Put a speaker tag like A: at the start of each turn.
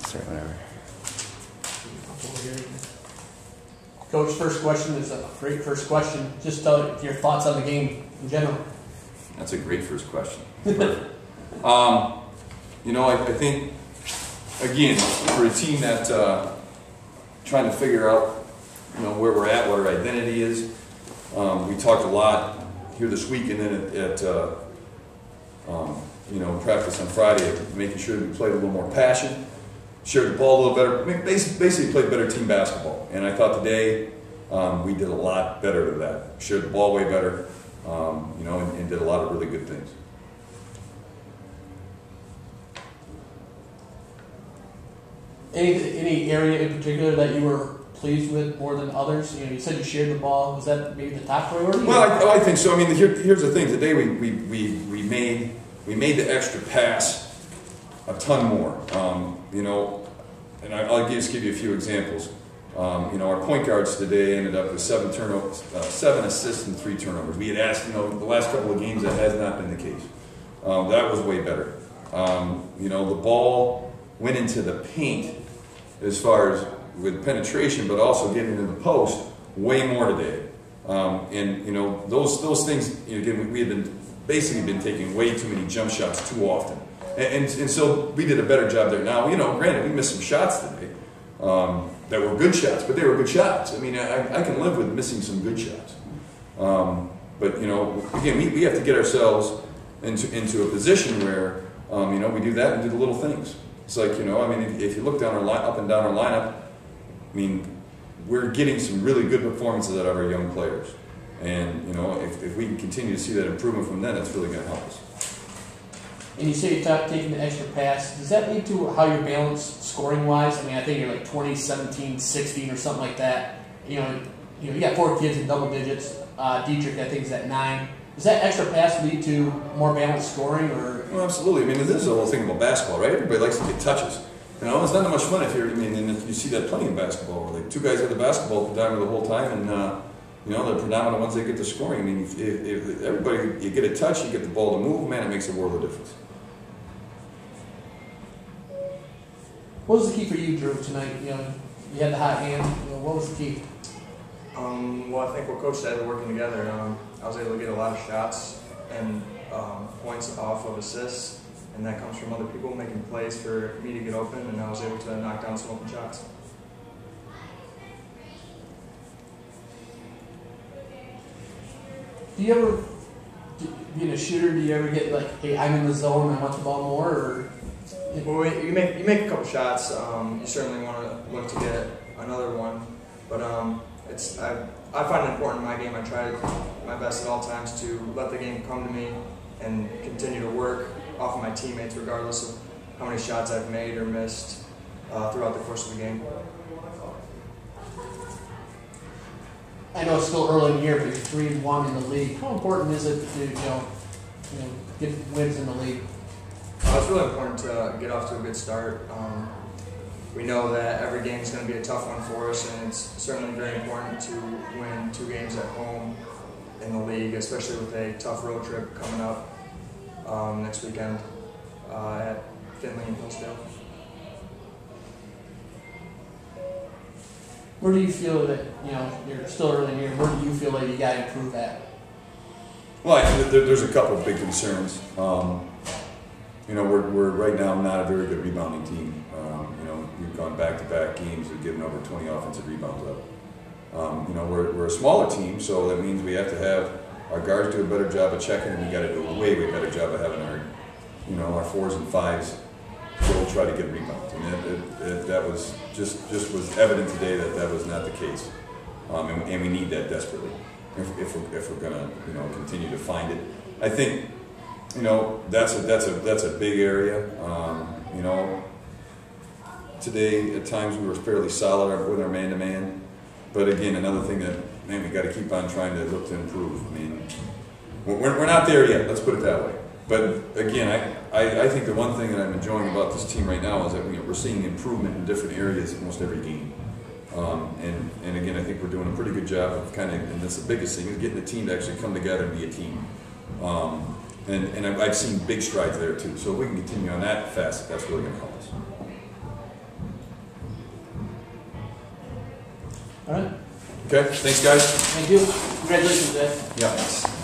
A: Sorry, whatever.
B: Coach, first question is a great first question. Just tell your thoughts on the game in general.
C: That's a great first question. You know, I think, again, for a team that trying to figure out, you know, where we're at, what our identity is. We talked a lot here this week and then at you know, practice on Friday, making sure that we played a little more passion, shared the ball a little better, basically played better team basketball. And I thought today we did a lot better of that. Shared the ball way better, you know, and did a lot of really good things.
B: Any area in particular that you were pleased with more than others? You know, you said you shared the ball. Was that maybe the top priority?
C: Well, I think so. I mean, here's the thing. Today we made the extra pass a ton more. You know, and I'll just give you a few examples. You know, our point guards today ended up with 7 turnovers, 7 assists and 3 turnovers. We had asked, you know, the last couple of games that has not been the case. That was way better. You know, the ball went into the paint as far as with penetration, but also getting into the post way more today. And you know, those things. You know, again, we had basically been taking way too many jump shots too often, and so we did a better job there. Now, you know, granted, we missed some shots today that were good shots, but they were good shots. I mean, I can live with missing some good shots. But you know, again, we have to get ourselves into a position where you know, we do that and do the little things. It's like, you know, I mean, if you look down up and down our lineup, I mean, we're getting some really good performances out of our young players. And, you know, if we can continue to see that improvement from them, that's really going to help us.
B: And you say you're taking the extra pass. Does that lead to how you're balanced scoring-wise? I mean, I think you're like 20, 17, 16 or something like that. You know, you got 4 kids in double digits. Dietrich, I think, is at 9. Does that extra pass lead to more balanced scoring? Or?
C: Well, absolutely. I mean, this is the whole thing about basketball, right? Everybody likes to get touches. You know, it's not that much fun if you're, I mean, and you see that plenty in basketball, where like 2 guys have the basketball the whole time, and you know, the predominant ones that get the scoring. I mean, if everybody, you get a touch, you get the ball to move, man, it makes a world of difference.
B: What was the key for you, Drew, tonight? You know, you had the hot hand. You know, what was the key?
D: Well, I think what Coach said, we're working together. I was able to get a lot of shots and points off of assists. And that comes from other people making plays for me to get open, and I was able to knock down some open shots.
B: Do you ever, being a shooter, do you ever get like, hey, I'm in the zone, I want the ball more? Or?
D: Well, you make a couple shots. You certainly want to look to get another one, but I find it important in my game. I try my best at all times to let the game come to me and continue to work off of my teammates, regardless of how many shots I've made or missed throughout the course of the game.
B: I know it's still early in the year, but you're 3-1 in the league. How important is it to you know get wins in the league?
D: It's really important to get off to a good start. We know that every game is going to be a tough one for us, and it's certainly very important to win 2 games at home in the league, especially with a tough road trip coming up next weekend at Finley and Hillsdale.
B: Where do you feel that, you know, you're still early in the year, where do you feel like you got to improve at?
C: Well, there's a couple of big concerns. You know, we're right now not a very good rebounding team. You know, we've gone back-to-back games of giving over 20 offensive rebounds up. You know, we're a smaller team, so that means we have to have our guards do a better job of checking, and we got to do a way better job of having our, you know, our 4s and 5s go try to get rebounds. And that was just was evident today that was not the case, and we need that desperately if we're gonna, you know, continue to find it. I think, you know, that's a big area. You know, today at times we were fairly solid with our man-to-man, but again, another thing that, man, we got to keep on trying to look to improve. I mean, we're not there yet. Let's put it that way. But again, I think the one thing that I'm enjoying about this team right now is that we're seeing improvement in different areas almost every game. And again, I think we're doing a pretty good job of kind of, and that's the biggest thing, is getting the team to actually come together and be a team. And I've seen big strides there too. So if we can continue on that facet, that's really going to help us.
B: All right.
C: Okay, thanks guys.
B: Thank you. Congratulations, Ed.
C: Yeah.